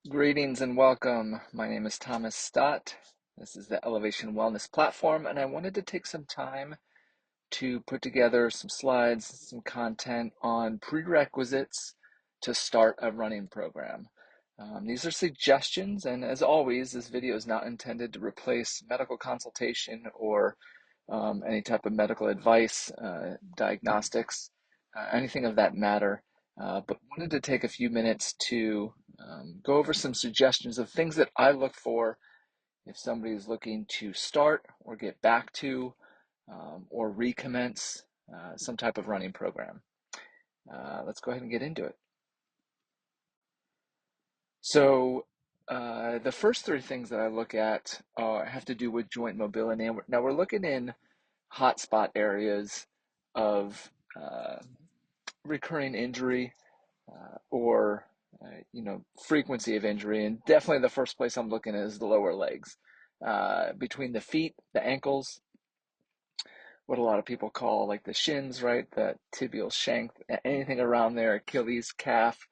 Greetings and welcome. My name is Thomas Stott. This is the Elevation Wellness Platform, and I wanted to take some time to put together some slides, some content on prerequisites to start a running program. These are suggestions, and as always, this video is not intended to replace medical consultation or any type of medical advice, diagnostics, anything of that matter. But wanted to take a few minutes to go over some suggestions of things that I look for if somebody is looking to start or get back to or recommence some type of running program. Let's go ahead and get into it. So the first three things that I look at have to do with joint mobility. Now we're looking in hotspot areas of recurring injury or frequency of injury, and definitely the first place I'm looking at is the lower legs, between the feet, the ankles, what a lot of people call like the shins, right? The tibial shank, anything around there, Achilles, calf,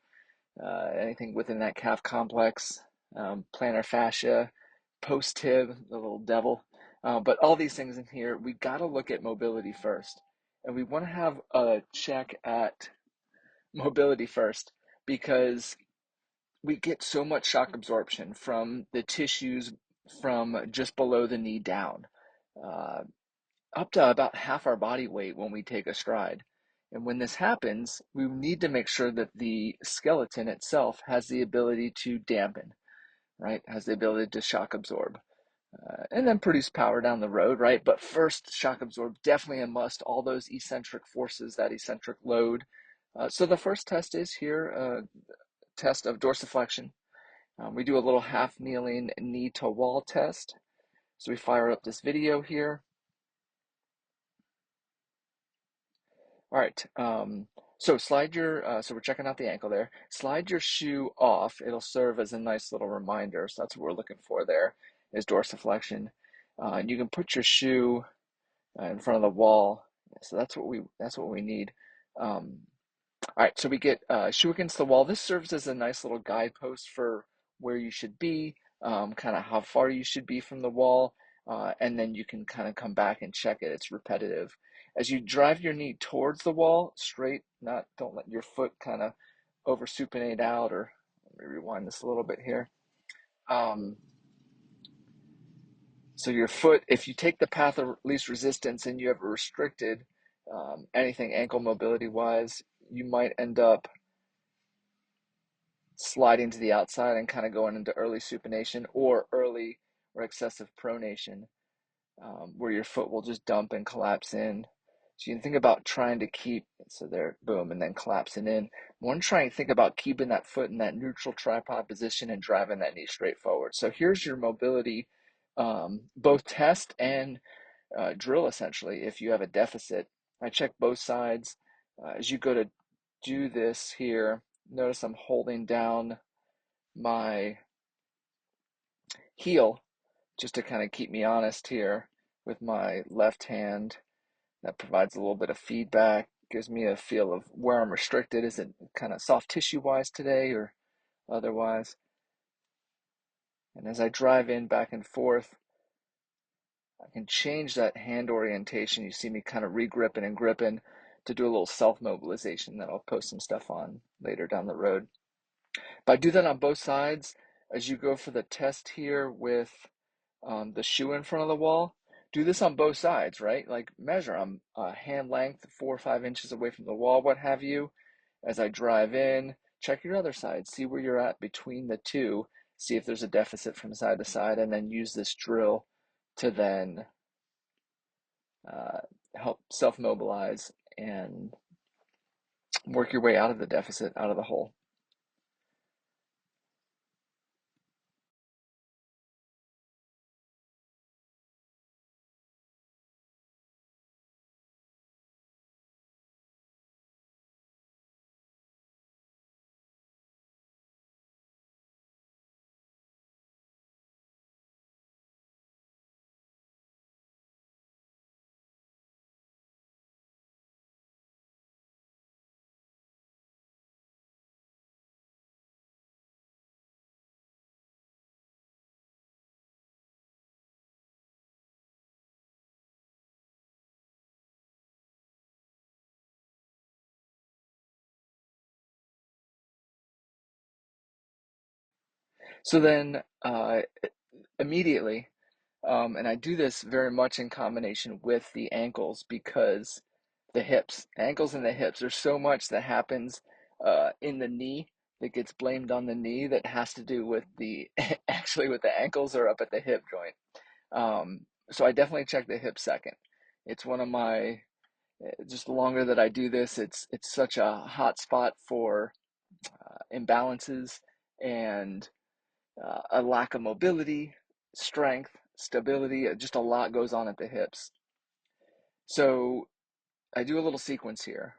anything within that calf complex, plantar fascia, post tib, the little devil. But all these things in here, we got to look at mobility first. And we want to have a check at mobility first because we get so much shock absorption from the tissues from just below the knee down, uh, up to about half our body weight when we take a stride. And when this happens, we need to make sure that the skeleton itself has the ability to dampen, right? Has the ability to shock absorb. And then produce power down the road, right? But first, shock absorb, definitely a must. All those eccentric forces, that eccentric load. So the first test is here, test of dorsiflexion. We do a little half kneeling knee to wall test. So we fire up this video here. All right. So slide your, so we're checking out the ankle there. Slide your shoe off. It'll serve as a nice little reminder. So that's what we're looking for there is dorsiflexion. And you can put your shoe in front of the wall. So that's what we need. All right, so we get shoe against the wall. This serves as a nice little guidepost for where you should be, kind of how far you should be from the wall, and then you can kind of come back and check it. It's repetitive. As you drive your knee towards the wall, straight, don't let your foot kind of over supinate out, or let me rewind this a little bit here. Um, so your foot, if you take the path of least resistance and you have restricted anything ankle mobility wise, you might end up sliding to the outside and kind of going into early supination or early or excessive pronation, where your foot will just dump and collapse in. So you can think about trying to keep, so there, boom, and then collapsing in. I want to try and think about keeping that foot in that neutral tripod position and driving that knee straight forward. So here's your mobility, both test and drill essentially if you have a deficit. I check both sides. As you go to do this here, notice I'm holding down my heel just to kind of keep me honest here with my left hand. That provides a little bit of feedback, gives me a feel of where I'm restricted. Is it kind of soft tissue wise today or otherwise? And as I drive in back and forth, I can change that hand orientation. You see me kind of re-gripping and gripping to do a little self-mobilization that I'll post some stuff on later down the road. But I do that on both sides. As you go for the test here with the shoe in front of the wall, do this on both sides, right? Like measure, I'm hand length, 4 or 5 inches away from the wall, what have you. As I drive in, check your other side, see where you're at between the two, see if there's a deficit from side to side, and then use this drill to then uh, help self-mobilize and work your way out of the deficit, out of the hole. So then immediately, and I do this very much in combination with the ankles because the hips, ankles and the hips, there's so much that happens in the knee that gets blamed on the knee that has to do with the actually with the ankles or up at the hip joint. So I definitely check the hip second. It's one of my just the longer that I do this, it's such a hot spot for imbalances and a lack of mobility, strength, stability. Just a lot goes on at the hips. So I do a little sequence here.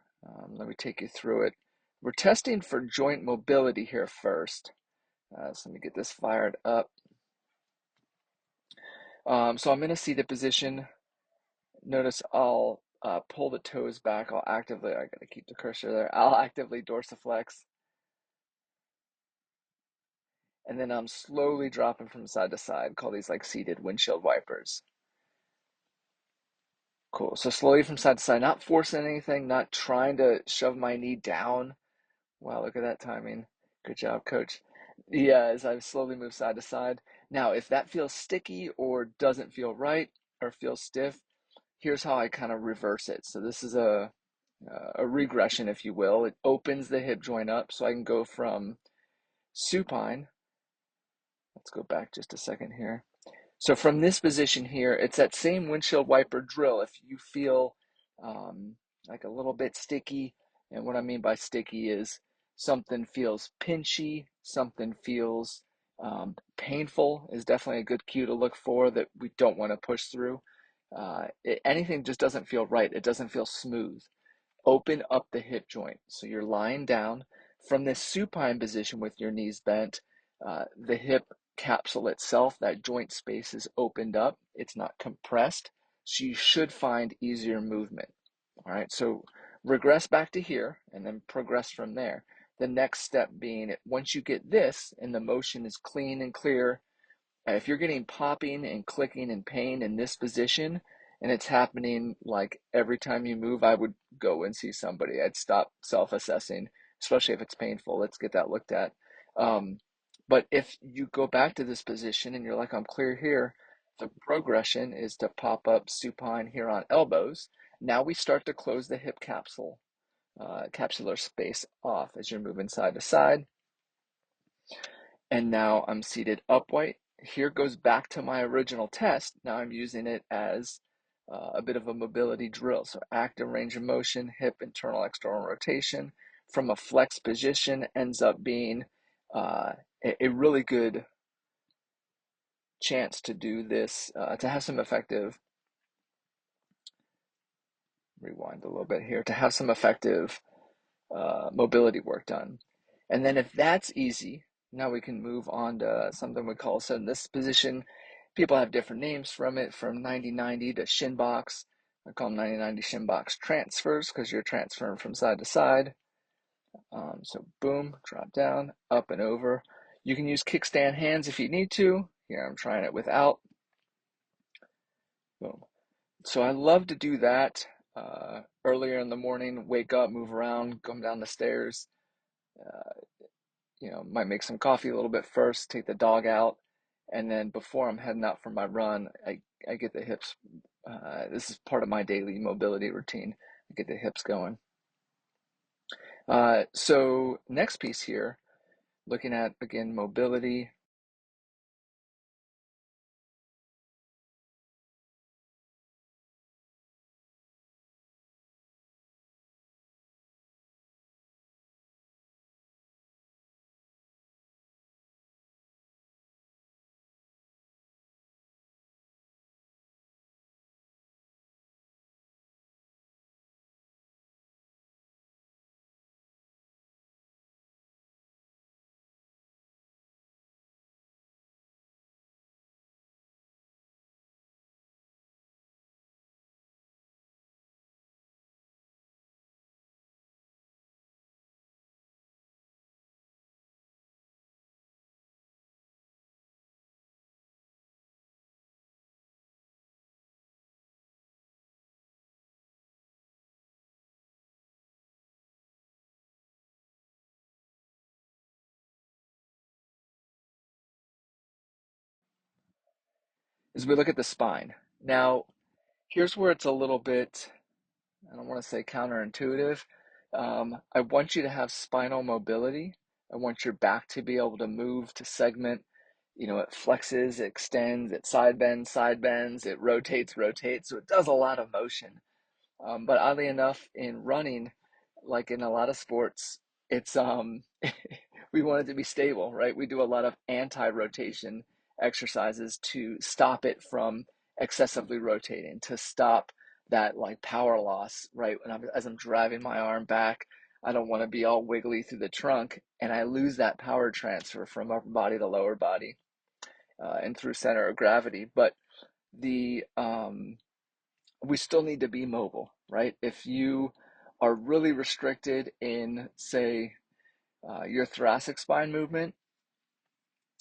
Let me take you through it. We're testing for joint mobility here first. So let me get this fired up. So I'm in a seated position. Notice I'll pull the toes back. I gotta keep the cursor there. I'll actively dorsiflex. And then I'm slowly dropping from side to side. Call these like seated windshield wipers. Cool. So slowly from side to side, not forcing anything, not trying to shove my knee down. Wow, look at that timing. Good job, coach. Yeah, as I slowly move side to side. Now, if that feels sticky or doesn't feel right or feels stiff, here's how I kind of reverse it. So this is a regression, if you will. It opens the hip joint up so I can go from supine. Let's go back just a second here. So from this position here, it's that same windshield wiper drill. If you feel like a little bit sticky, and what I mean by sticky is something feels pinchy, something feels painful is definitely a good cue to look for that we don't want to push through. Anything just doesn't feel right. It doesn't feel smooth. Open up the hip joint. So you're lying down from this supine position with your knees bent. The hip capsule itself, that joint space is opened up. It's not compressed. So you should find easier movement. All right. So regress back to here and then progress from there. The next step being once you get this and the motion is clean and clear, if you're getting popping and clicking and pain in this position and it's happening like every time you move, I would go and see somebody. I'd stop self-assessing, especially if it's painful. Let's get that looked at. But if you go back to this position and you're like, I'm clear here, the progression is to pop up supine here on elbows. Now we start to close the hip capsule, capsular space off as you're moving side to side. And now I'm seated upright. Here goes back to my original test. Now I'm using it as a bit of a mobility drill. So active range of motion, hip internal external rotation from a flex position ends up being a really good chance to do this, to have some effective, rewind a little bit here, to have some effective mobility work done. And then if that's easy, now we can move on to something we call, so in this position, people have different names from it, from 90-90 to shin box. I call them 90-90 shin box transfers because you're transferring from side to side. So boom, drop down, up and over. You can use kickstand hands if you need to. Here I'm trying it without. Boom. So I love to do that earlier in the morning, wake up, move around, come down the stairs. Might make some coffee a little bit first, take the dog out, and then before I'm heading out for my run, I get the hips. This is part of my daily mobility routine. I get the hips going. So next piece here, looking at again mobility. is we look at the spine. Now, here's where it's a little bit, I don't want to say counterintuitive. I want you to have spinal mobility. I want your back to be able to move, to segment. It flexes, it extends, it side bends, it rotates. So it does a lot of motion. But oddly enough, in running, like in a lot of sports, it's we want it to be stable, right? We do a lot of anti-rotation exercises to stop it from excessively rotating, to stop that like power loss, right? As I'm driving my arm back, I don't want to be all wiggly through the trunk, and I lose that power transfer from upper body to lower body and through center of gravity. But the we still need to be mobile, right? If you are really restricted in, say, your thoracic spine movement,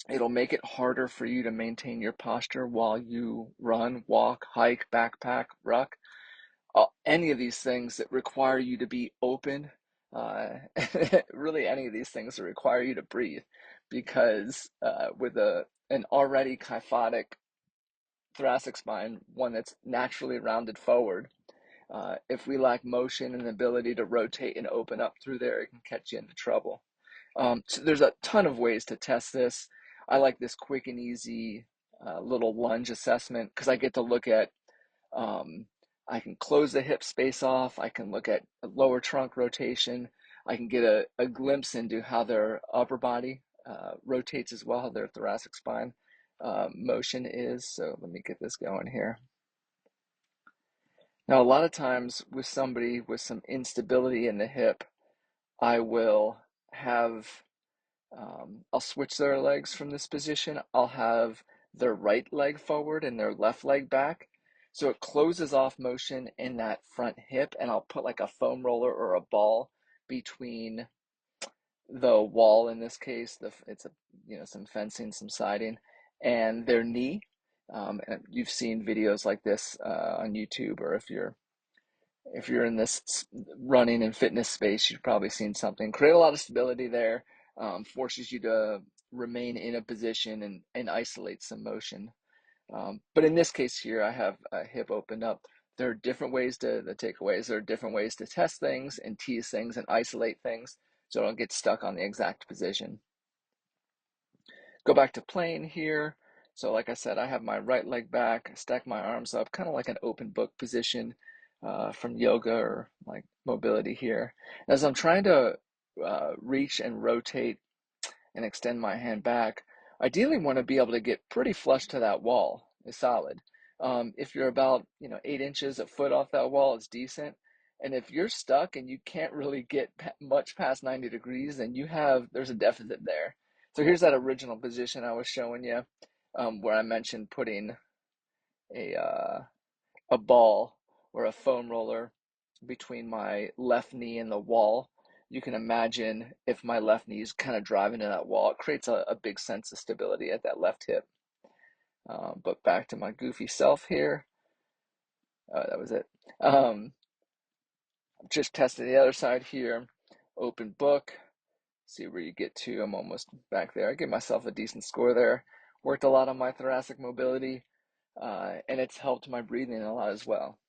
it'll make it harder for you to maintain your posture while you run, walk, hike, backpack, ruck. Any of these things that require you to be open, uh, really any of these things that require you to breathe, because with an already kyphotic thoracic spine, one that's naturally rounded forward, if we lack motion and the ability to rotate and open up through there, it can catch you into trouble. So there's a ton of ways to test this. I like this quick and easy little lunge assessment because I get to look at, um, I can close the hip space off. I can look at lower trunk rotation. I can get a glimpse into how their upper body rotates as well, how their thoracic spine motion is. So let me get this going here. Now, a lot of times with somebody with some instability in the hip, I will have, I'll switch their legs from this position. I'll have their right leg forward and their left leg back. So it closes off motion in that front hip, and I'll put like a foam roller or a ball between the wall in this case, it's a some fencing, some siding, and their knee. And you've seen videos like this on YouTube, or if you're in this running and fitness space, you've probably seen something. Create a lot of stability there, forces you to remain in a position and isolate some motion. But in this case here, I have a hip opened up. There are different ways the takeaways. There are different ways to test things and tease things and isolate things so I don't get stuck on the exact position. Go back to playing here. So like I said, I have my right leg back, stack my arms up, kind of like an open book position from yoga or like mobility here. As I'm trying to reach and rotate and extend my hand back, ideally want to be able to get pretty flush to that wall is solid. If you're about 8 inches, a foot off that wall, it's decent. And if you're stuck and you can't really get much past 90 degrees, then there's a deficit there. So here's that original position I was showing you, where I mentioned putting a uh, a ball or a foam roller between my left knee and the wall. You can imagine if my left knee is kind of driving in that wall, it creates a big sense of stability at that left hip. But back to my goofy self here. That was it. Just tested the other side here. Open book. See where you get to. I'm almost back there. I give myself a decent score there. Worked a lot on my thoracic mobility, and it's helped my breathing a lot as well.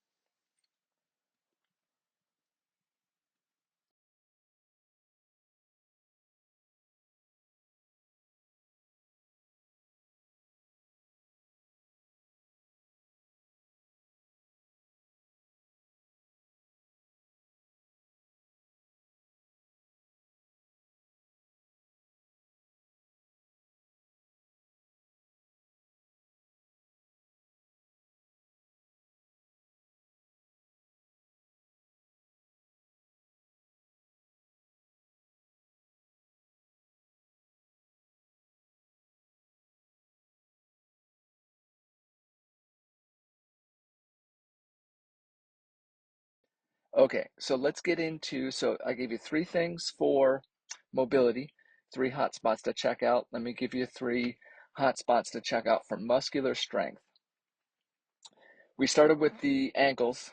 Okay, so let's get into, so I gave you three things for mobility, three hot spots to check out. Let me give you three hot spots to check out for muscular strength. We started with the ankles,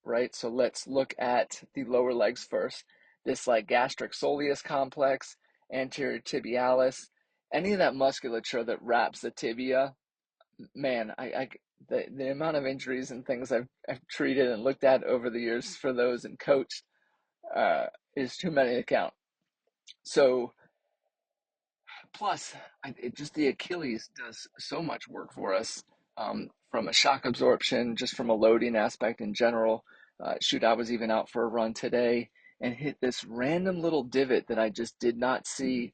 right? So let's look at the lower legs first. This like gastric soleus complex, anterior tibialis, any of that musculature that wraps the tibia man, the amount of injuries and things I've treated and looked at over the years for those and coached uh, is too many to count. So plus, just the Achilles does so much work for us from a shock absorption, just from a loading aspect in general. Shoot, I was even out for a run today and hit this random little divot that I just did not see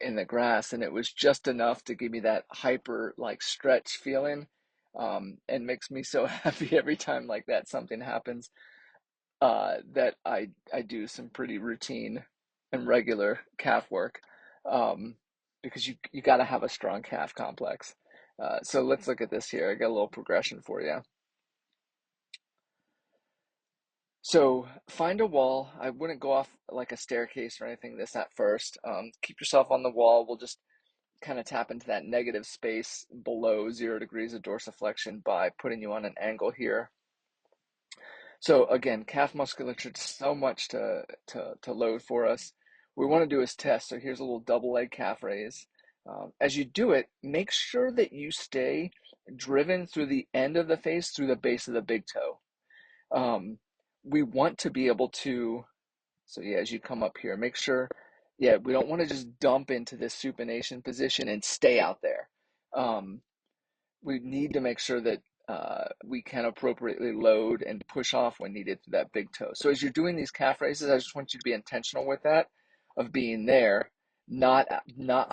in the grass, and it was just enough to give me that hyper like stretch feeling, and makes me so happy every time like that something happens that I do some pretty routine and regular calf work um, because you got to have a strong calf complex. So let's look at this here. I got a little progression for you. So find a wall. I wouldn't go off like a staircase or anything this at first. Keep yourself on the wall. We'll just kind of tap into that negative space below 0 degrees of dorsiflexion by putting you on an angle here. So again, calf musculature, so much to load for us. What we want to do is test. So here's a little double leg calf raise. As you do it, make sure that you stay driven through the end of the face, through the base of the big toe. Um, we want to be able to, so yeah, as you come up here, make sure, yeah, we don't want to just dump into this supination position and stay out there. Um, we need to make sure that we can appropriately load and push off when needed to that big toe. So as you're doing these calf raises, I just want you to be intentional with that, of being there, not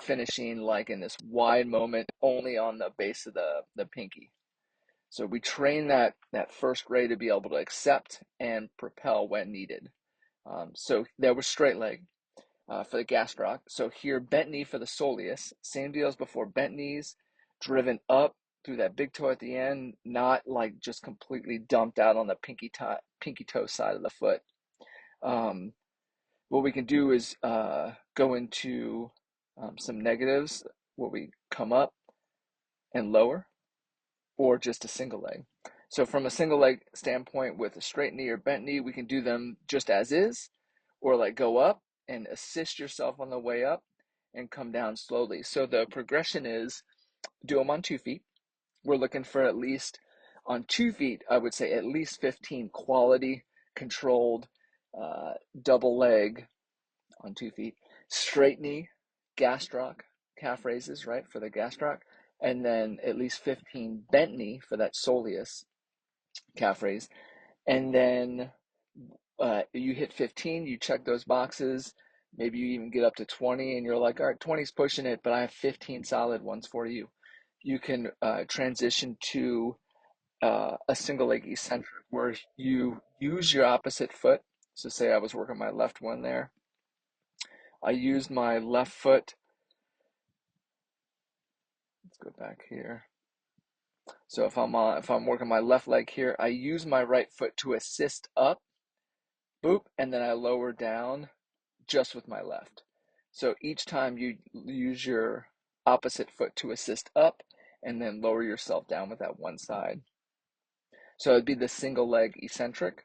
finishing like in this wide moment only on the base of the pinky. So we train that first ray to be able to accept and propel when needed. So there was straight leg for the gastroc. So here, bent knee for the soleus. Same deal as before, bent knees, driven up through that big toe at the end, not like just completely dumped out on the pinky toe side of the foot. Um, what we can do is go into some negatives where we come up and lower, or just a single leg. So from a single leg standpoint with a straight knee or bent knee, we can do them just as is, or like go up and assist yourself on the way up and come down slowly. So the progression is do them on 2 feet. We're looking for at least on 2 feet, I would say at least 15 quality controlled double leg on 2 feet, straight knee, gastroc, calf raises, right, for the gastroc, and then at least 15 bent knee for that soleus calf raise. And then you hit 15, you check those boxes. Maybe you even get up to 20 and you're like, all right, 20 is pushing it, but I have 15 solid ones for you. You can transition to a single leg eccentric where you use your opposite foot. So say I was working my left one there. I used my left foot. Let's go back here. So if I'm working my left leg here, I use my right foot to assist up, boop, and then I lower down just with my left. So each time you use your opposite foot to assist up and then lower yourself down with that one side. So it'd be the single leg eccentric,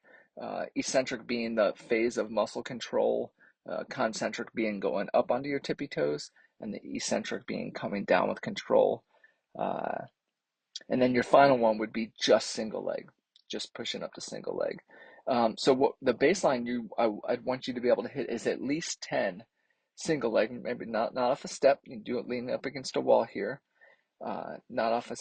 eccentric being the phase of muscle control, concentric being going up onto your tippy toes, and the eccentric being coming down with control. Uh, and then your final one would be just single leg, just pushing up to single leg. So what the baseline I'd want you to be able to hit is at least 10 single leg, maybe not off a step. You can do it leaning up against a wall here, not off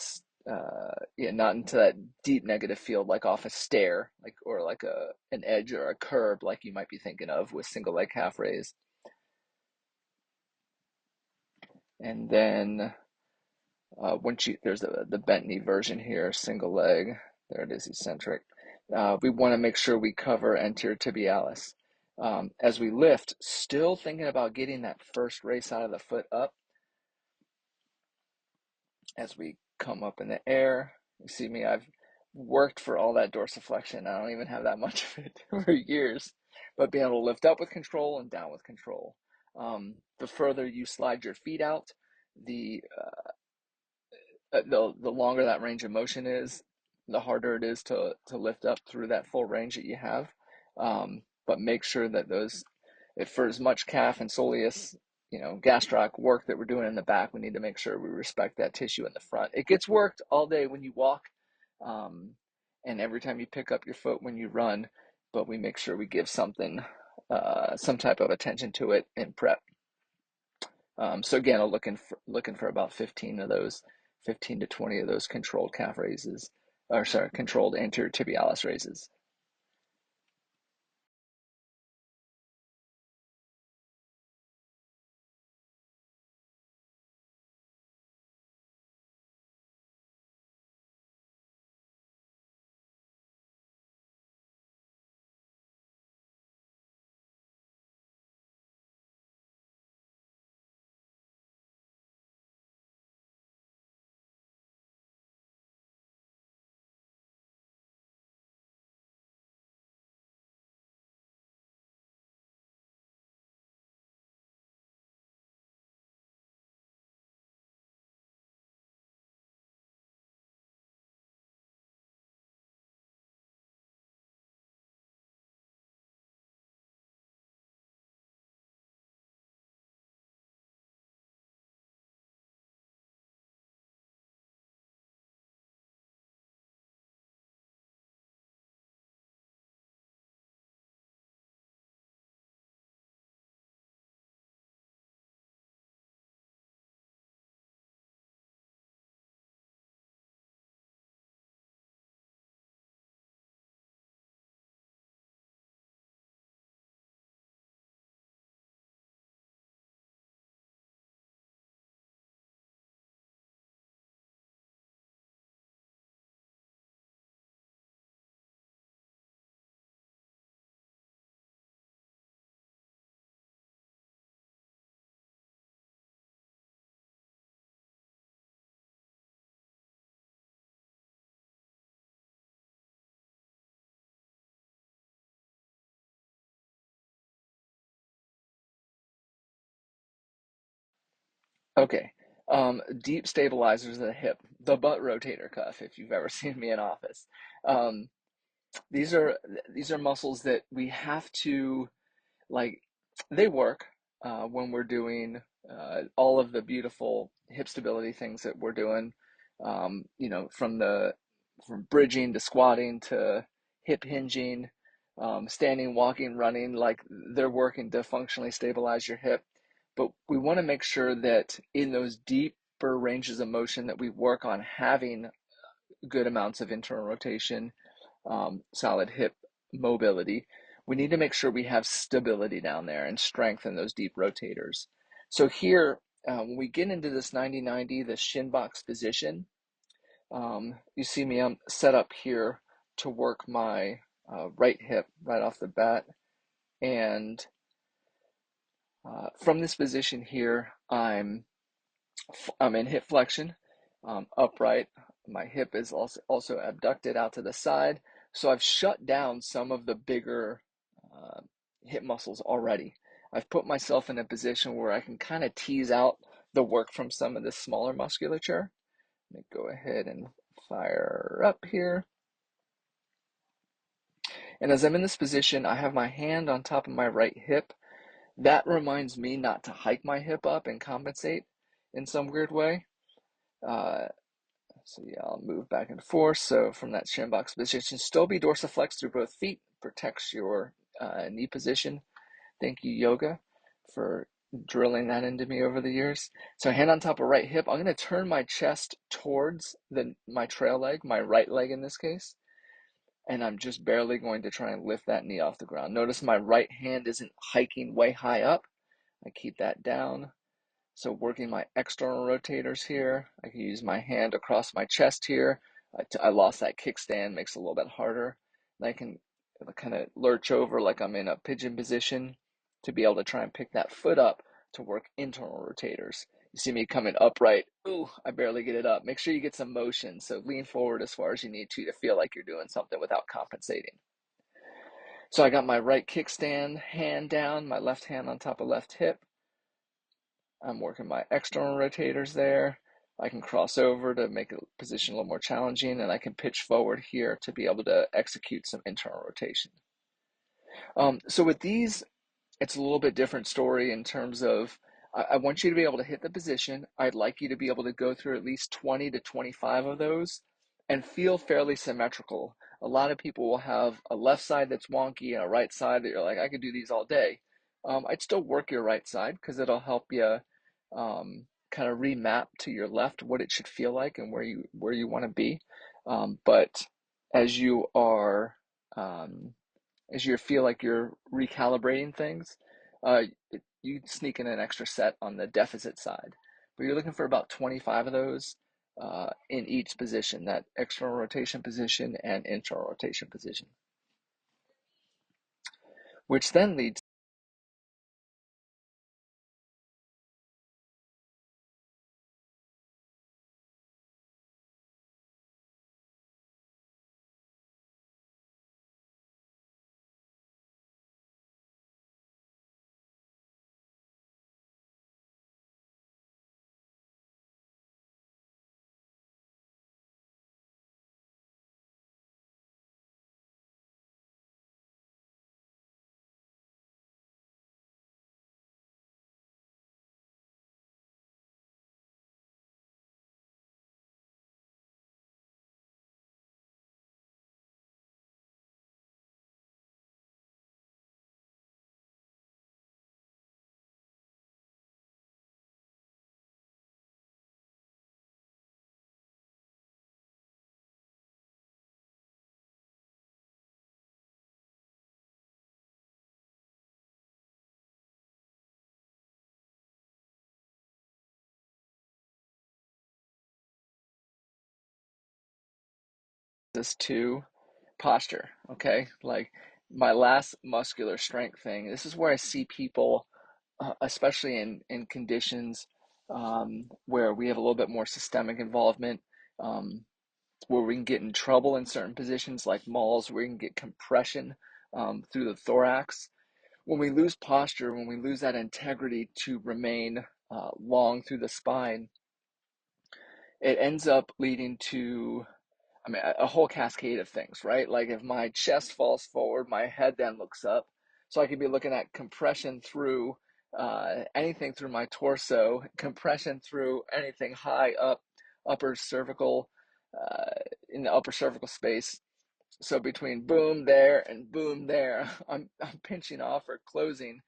yeah, not into that deep negative field, like off a stair, like or like an edge or a curb, like you might be thinking of with single leg half raise. And then once you there's the bent knee version here, single leg. There it is, eccentric. We want to make sure we cover anterior tibialis. As we lift, still thinking about getting that first race out of the foot up. As we come up in the air, you see me, I've worked for all that dorsiflexion. I don't even have that much of it for years, but being able to lift up with control and down with control. The further you slide your feet out, the the longer that range of motion is, the harder it is to lift up through that full range that you have. But make sure that those, for as much calf and soleus gastroc work that we're doing in the back, we need to make sure we respect that tissue in the front. It gets worked all day when you walk, um, and every time you pick up your foot when you run, but we make sure we give some type of attention to it in prep. So again, I'm looking for about 15 to 20 of those controlled calf raises, or sorry, controlled anterior tibialis raises. Okay. Deep stabilizers of the hip, the butt rotator cuff, if you've ever seen me in office. Um, these are these are muscles that we have to like. They work when we're doing all of the beautiful hip stability things that we're doing. From bridging to squatting to hip hinging, standing, walking, running. Like they're working to functionally stabilize your hip. But we want to make sure that in those deeper ranges of motion that we work on having good amounts of internal rotation, solid hip mobility. We need to make sure we have stability down there and strength in those deep rotators. So here, when we get into this 90-90, the shin box position, you see me, I'm set up here to work my right hip right off the bat. And from this position here, I'm in hip flexion, upright. My hip is also abducted out to the side. So I've shut down some of the bigger uh, hip muscles already. I've put myself in a position where I can kind of tease out the work from some of this smaller musculature. Let me go ahead and fire up here. And as I'm in this position, I have my hand on top of my right hip. That reminds me not to hike my hip up and compensate in some weird way. Uh, So yeah, I'll move back and forth. So from that shin box position, still be dorsiflex through both feet, protects your knee position. Thank you, yoga, for drilling that into me over the years. So hand on top of right hip. I'm going to turn my chest towards my trail leg, my right leg in this case, and I'm just barely going to try and lift that knee off the ground. Notice my right hand isn't hiking way high up. I keep that down. So working my external rotators here, I can use my hand across my chest here. I lost that kickstand, makes it a little bit harder. And I can kind of lurch over like I'm in a pigeon position to be able to try and pick that foot up to work internal rotators. You see me coming upright. Ooh, I barely get it up. Make sure you get some motion. So lean forward as far as you need to feel like you're doing something without compensating. So I got my right kickstand hand down, my left hand on top of left hip. I'm working my external rotators there. I can cross over to make the position a little more challenging, and I can pitch forward here to be able to execute some internal rotation. So with these, it's a little bit different story in terms of I want you to be able to hit the position. I'd like you to be able to go through at least 20 to 25 of those and feel fairly symmetrical. A lot of people will have a left side that's wonky and a right side that you're like, I could do these all day. I'd still work your right side because it'll help you kind of remap to your left what it should feel like and where you want to be. But as you are as you feel like you're recalibrating things, uh, you sneak in an extra set on the deficit side. But you're looking for about 25 of those in each position, that external rotation position and internal rotation position, which then leads us to posture. Okay, like my last muscular strength thing. This is where I see people, especially in conditions where we have a little bit more systemic involvement. Where we can get in trouble in certain positions like malls, where we can get compression through the thorax. When we lose posture, when we lose that integrity to remain long through the spine, it ends up leading to, I mean, a whole cascade of things, right? Like if my chest falls forward, my head then looks up. So I could be looking at compression through anything through my torso, compression through anything high up, upper cervical, uh, in the upper cervical space. So between boom there and boom there, I'm pinching off or closing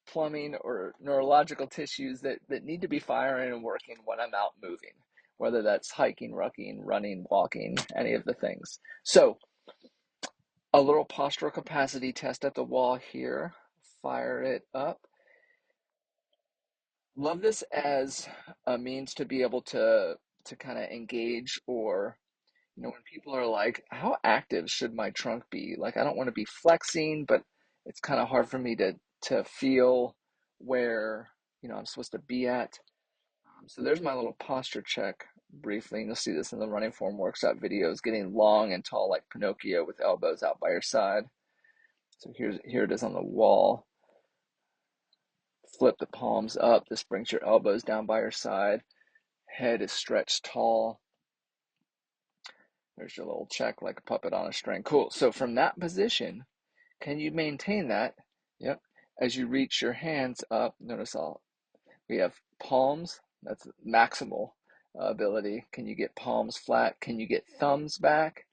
plumbing or neurological tissues that need to be firing and working when I'm out moving, whether that's hiking, rucking, running, walking, any of the things. So a little postural capacity test at the wall here. Fire it up. Love this as a means to be able to kind of engage, or when people are like, how active should my trunk be? Like, I don't want to be flexing, but it's kind of hard for me to feel where, I'm supposed to be at. So there's my little posture check briefly. And you'll see this in the running form workshop videos, getting long and tall like Pinocchio with elbows out by your side. So here it is on the wall. Flip the palms up. This brings your elbows down by your side. Head is stretched tall. There's your little check like a puppet on a string. Cool. So from that position, can you maintain that? Yep. As you reach your hands up, notice we have palms. That's maximal ability. Can you get palms flat? Can you get thumbs back?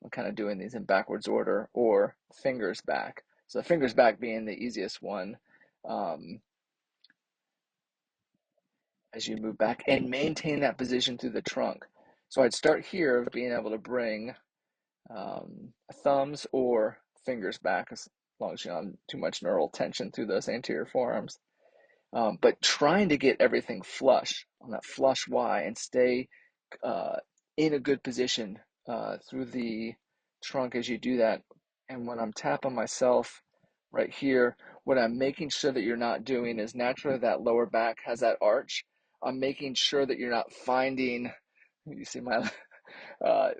I'm kind of doing these in backwards order, or fingers back. So fingers back being the easiest one. Um, as you move back and maintain that position through the trunk. So I'd start here of being able to bring thumbs or fingers back, as long as you don't have too much neural tension through those anterior forearms. But trying to get everything flush on that flush Y and stay uh, in a good position through the trunk as you do that. And when I'm tapping myself right here, what I'm making sure that you're not doing is, naturally that lower back has that arch. I'm making sure that you're not finding, you see my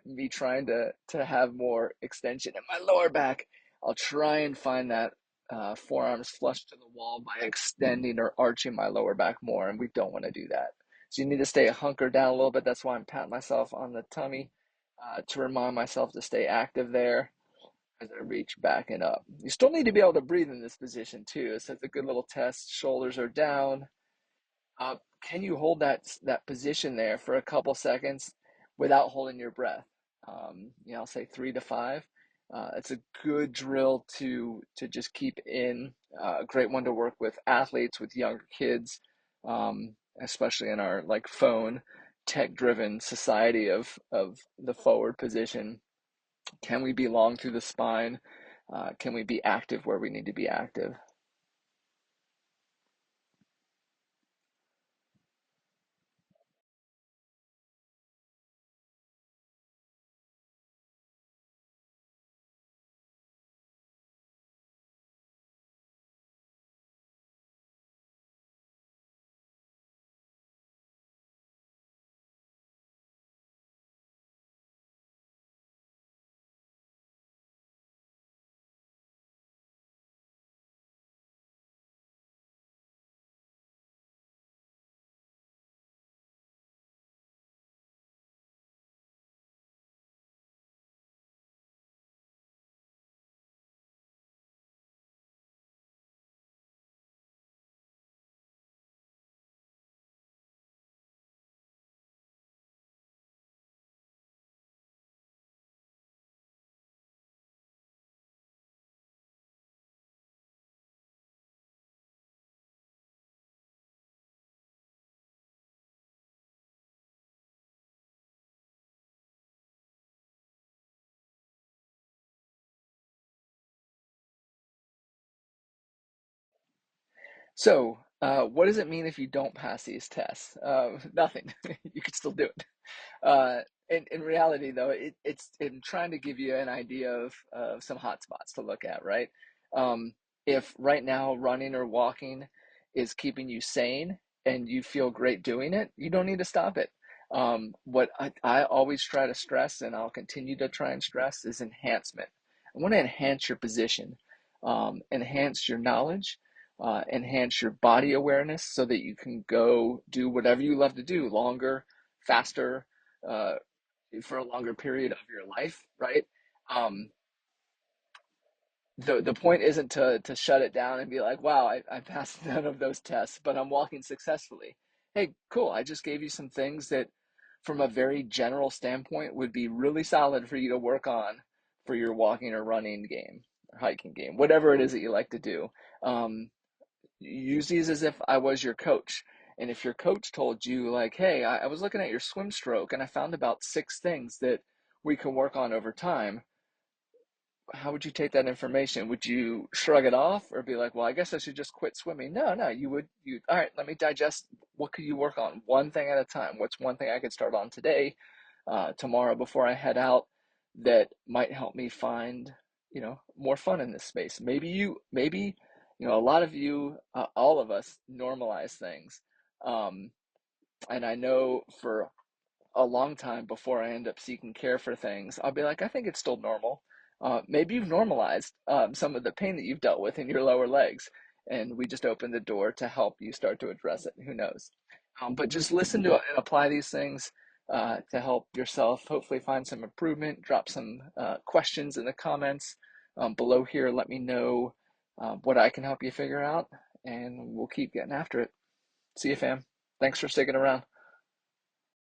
me trying to have more extension in my lower back. I'll try and find that forearms flush to the wall by extending or arching my lower back more, and we don't want to do that. So you need to stay hunkered down a little bit. That's why I'm patting myself on the tummy to remind myself to stay active there as I reach back and up. You still need to be able to breathe in this position too. So it's a good little test. Shoulders are down. Can you hold that position there for a couple seconds without holding your breath? I'll say 3 to 5. It's a good drill to just keep in. A great one to work with athletes, with younger kids, especially in our like phone tech-driven society of the forward position. Can we be long through the spine? Can we be active where we need to be active? What does it mean if you don't pass these tests? Nothing. You can still do it. Uh, in reality, though, it's in trying to give you an idea of some hot spots to look at, right? Um, if right now running or walking is keeping you sane and you feel great doing it, you don't need to stop it. What I always try to stress, and I'll continue to try and stress, is enhancement. I want to enhance your position, enhance your knowledge, enhance your body awareness so that you can go do whatever you love to do longer, faster, uh, for a longer period of your life, right? Um, the point isn't to shut it down and be like, wow, I passed none of those tests, but I'm walking successfully. Hey, cool. I just gave you some things that, from a very general standpoint, would be really solid for you to work on for your walking or running game or hiking game, whatever it is that you like to do. Um, Use these as if I was your coach. And if your coach told you, like, hey, I was looking at your swim stroke and I found about 6 things that we can work on over time, how would you take that information? Would you shrug it off or be like, well, I guess I should just quit swimming? No, no, all right, let me digest. What could you work on? One thing at a time. What's one thing I could start on today, tomorrow before I head out that might help me find, more fun in this space? Maybe, a lot of you, all of us normalize things. Um, and I know for a long time before I end up seeking care for things, I'll be like, I think it's still normal. Maybe you've normalized some of the pain that you've dealt with in your lower legs, and we just opened the door to help you start to address it. Who knows? But just listen to it and apply these things to help yourself hopefully find some improvement. Drop some questions in the comments below here. Let me know what I can help you figure out, and we'll keep getting after it. See you, fam. Thanks for sticking around.